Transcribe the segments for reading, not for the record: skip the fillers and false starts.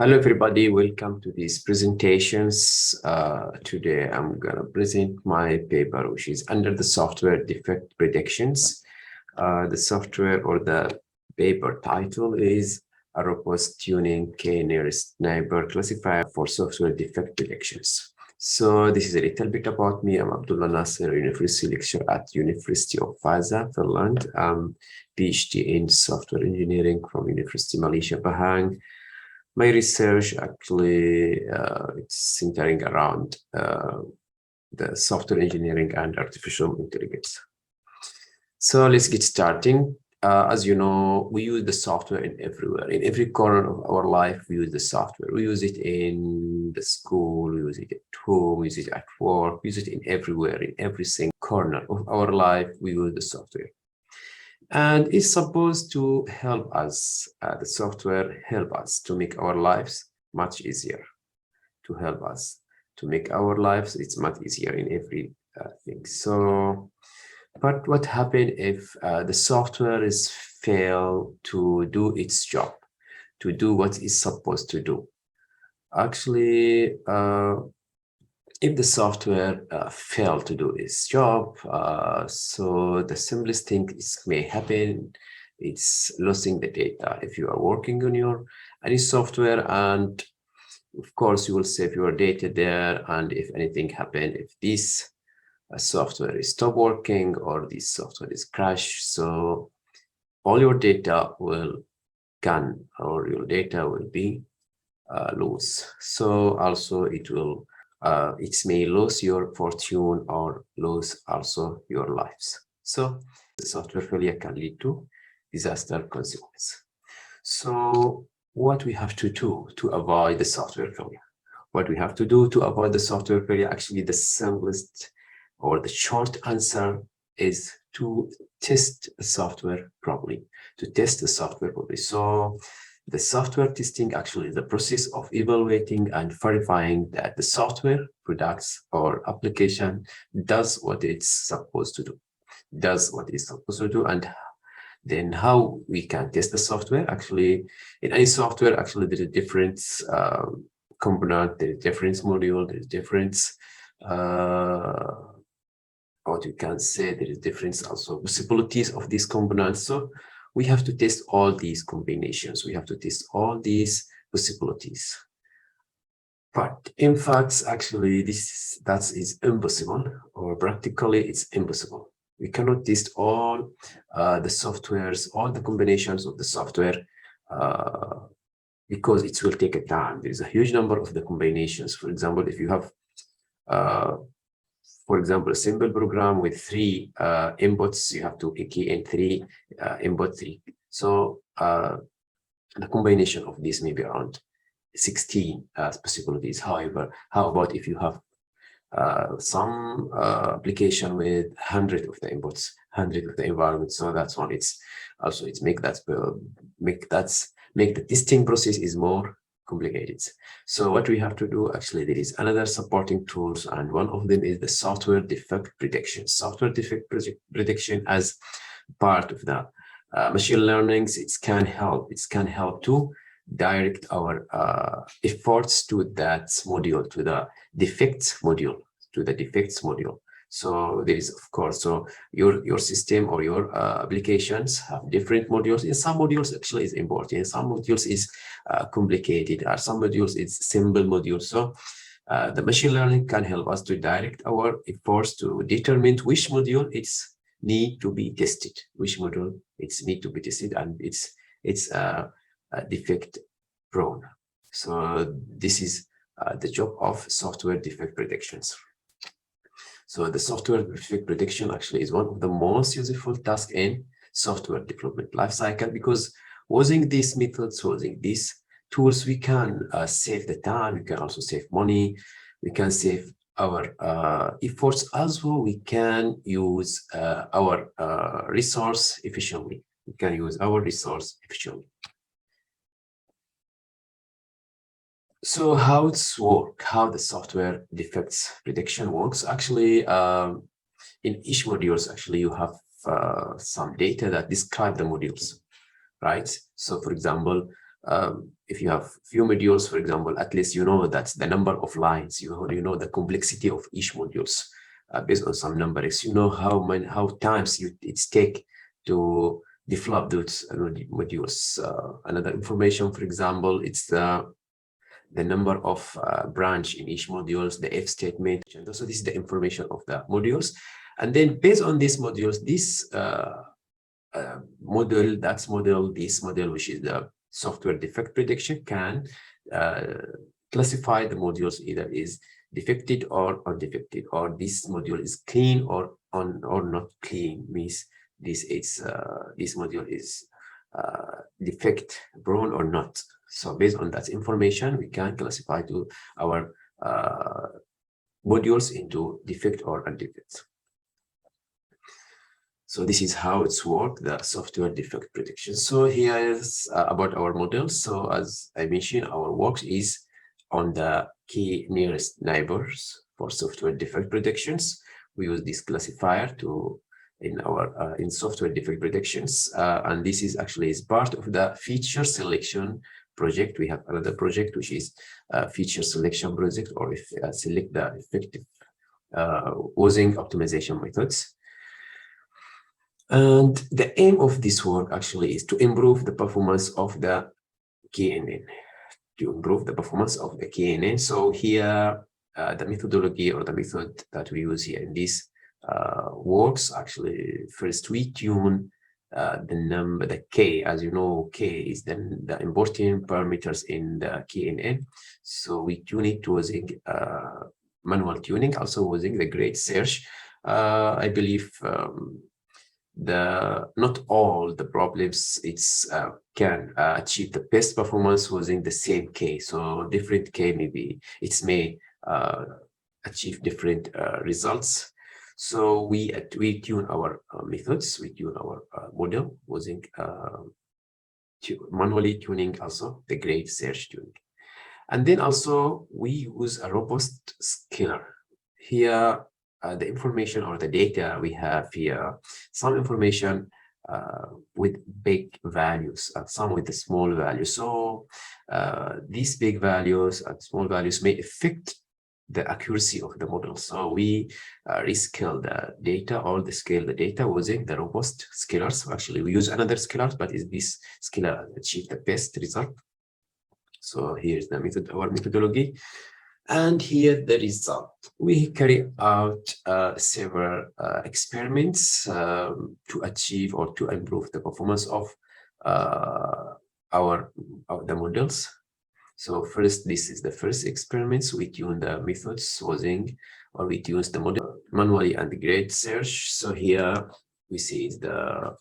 Hello, everybody. Welcome to these presentations. Today, I'm going to present my paper, which is under the software defect predictions. The software or the paper title is a robust tuning k-nearest neighbor classifier for software defect predictions. So this is a little bit about me. I'm Abdullah Nasser, University lecturer at University of Vaasa, Finland. I'm PhD in software engineering from University Malaysia, Pahang. My research actually it's centering around the software engineering and artificial intelligence. So let's get starting. As you know, we use the software everywhere. In every corner of our life, we use the software. We use it in the school, we use it at home, we use it at work, we use it in everywhere, in every single corner of our life, we use the software. And it's supposed to help us, the software help us to make our lives much easier, to help us to make our lives, it's much easier in every thing. So, but what happens if the software is fail to do its job, to do what it's supposed to do? Actually, if the software failed to do its job, so the simplest thing may happen, it's losing the data. If you are working on your any software, and of course you will save your data there, and if anything happens, if this software is stop working or this software is crashed, so all your data will gone or your data will be lost. So also it will it may lose your fortune or lose also your lives. So the software failure can lead to disaster consequences. So what we have to do to avoid the software failure? What we have to do to avoid the software failure, actually the simplest or the short answer is to test the software properly, to test the software properly. So the software testing actually is the process of evaluating and verifying that the software, products, or application does what it's supposed to do, and then how we can test the software. Actually, in any software, actually there is different component, there is different module, there is different what you can say, there is different also possibilities of these components. So we have to test all these combinations. We have to test all these possibilities. But in fact, actually, that is impossible, or practically it's impossible. We cannot test all the softwares, all the combinations of the software, because it will take a time. There is a huge number of the combinations. For example, if you have for example, a simple program with 3 inputs, you have to key in 3 input 3. So the combination of these may be around 16 possibilities. However, how about if you have some application with 100 of the inputs, 100 of the environments? So that's one. It's also make the testing process is more complicated. So what we have to do, actually, there is another supporting tools, and one of them is the software defect prediction. Software defect prediction as part of the machine learning, it can help to direct our efforts to that module, to the defects module. So there is, of course, so your system or your applications have different modules. In some modules actually is important, in some modules is complicated, or some modules is simple modules. So the machine learning can help us to direct our efforts to determine which module it's need to be tested, and it's defect prone. So this is the job of software defect predictions. So the software defect prediction actually is one of the most useful tasks in software development lifecycle, because using these methods, using these tools, we can save the time, we can also save money, we can save our efforts as well. We can use our resource efficiently. So how it's work, how the software defects prediction works? Actually, in each modules, actually you have some data that describe the modules, right? So for example, if you have few modules, for example, at least you know that's the number of lines, you know the complexity of each modules based on some numbers, you know how times it's take to develop those modules. Another information, for example, it's the number of branch in each modules, the if statement, and also this is the information of the modules. And then based on these modules, this model, this model, which is the software defect prediction, can classify the modules either is defected or undefected, or this module is clean or not clean, means this module is defect prone or not. So based on that information, we can classify to our modules into defect or undefect. So this is how it's worked, the software defect prediction. So here is about our models. So as I mentioned, our work is on the key nearest neighbors for software defect predictions. We use this classifier in software defect predictions, and this is actually part of the feature selection project. We have another project which is feature selection project, or if select the effective using optimization methods. And the aim of this work actually is to improve the performance of the KNN, So here, the methodology or the method that we use here in this works, actually, first we tune the K. As you know, K is then the important parameters in the KNN. So we tune it using manual tuning, also using the grid search. I believe not all the problems can achieve the best performance using the same K. So different K, maybe it may achieve different results. So we tune our methods, we tune our model using manually tuning, also the grid search tuning. And then also we use a robust scaler. Here, the information or the data we have here, some information with big values and some with the small values. So these big values and small values may affect the accuracy of the model. So we rescale the data or scale the data using the robust scalars. So actually, we use another scalar, but is this scalar achieve the best result? So here's the our methodology. And here the result. We carry out several experiments to achieve or to improve the performance of the models. So first, this is the first experiments. We tune the methods using, or we tune the model manually and the grid search. So here we see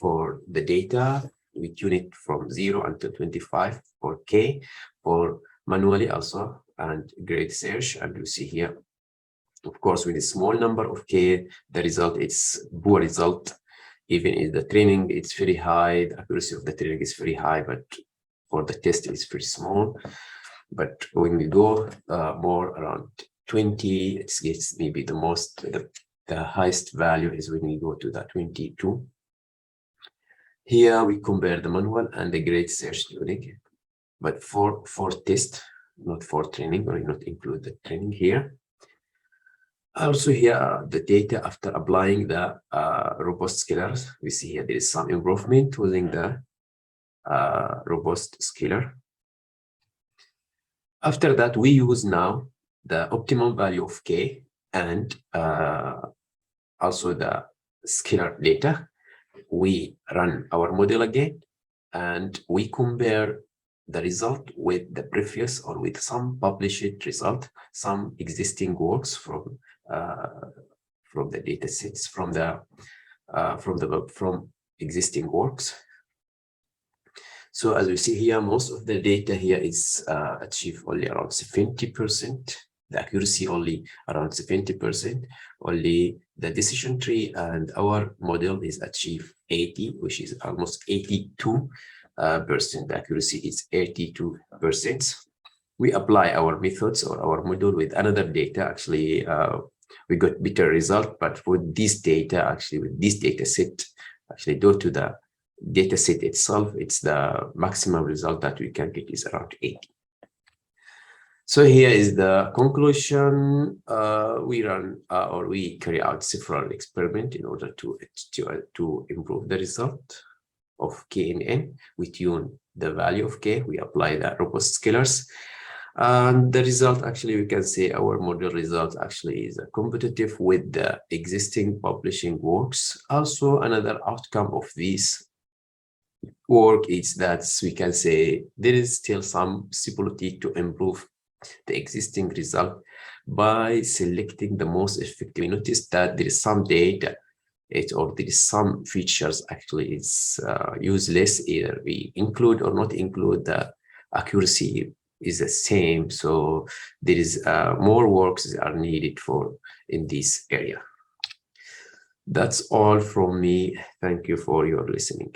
for the data, we tune it from 0 until 25 for K, for manually also, and grid search. And you see here, of course, with a small number of K, the result is poor result. Even in the training, it's very high. The accuracy of the training is very high, but for the test, it's very small. But when we go more around 20, it gets maybe the highest value is when we go to the 22. Here we compare the manual and the grid search tuning, but for test, not for training, or not include the training here. Also here, the data after applying the robust scalars, we see here there is some improvement using the robust scalar. After that, we use now the optimum value of K and also the scalar data. We run our model again, and we compare the result with the previous or with some published result, some existing works from the data sets, from existing works. So as we see here, most of the data here is achieved only around 70%, the accuracy only around 70%, only the decision tree and our model is achieved 80, which is almost 82%. The accuracy is 82%. We apply our methods or our model with another data. Actually, we got better result, but with this data, actually with this data set, actually due to the data set itself, it's the maximum result that we can get is around 80. So here is the conclusion. We run or we carry out several experiments in order to improve the result of K and N. We tune the value of K, we apply the robust scalars. And the result, actually, we can say our model result actually is competitive with the existing publishing works. Also, another outcome of this work is that we can say there is still some possibility to improve the existing result by selecting the most effective. We notice that there is some data or there is some features actually it's useless, either we include or not include, the accuracy is the same. So there is more works are needed for in this area. That's all from me. Thank you for your listening.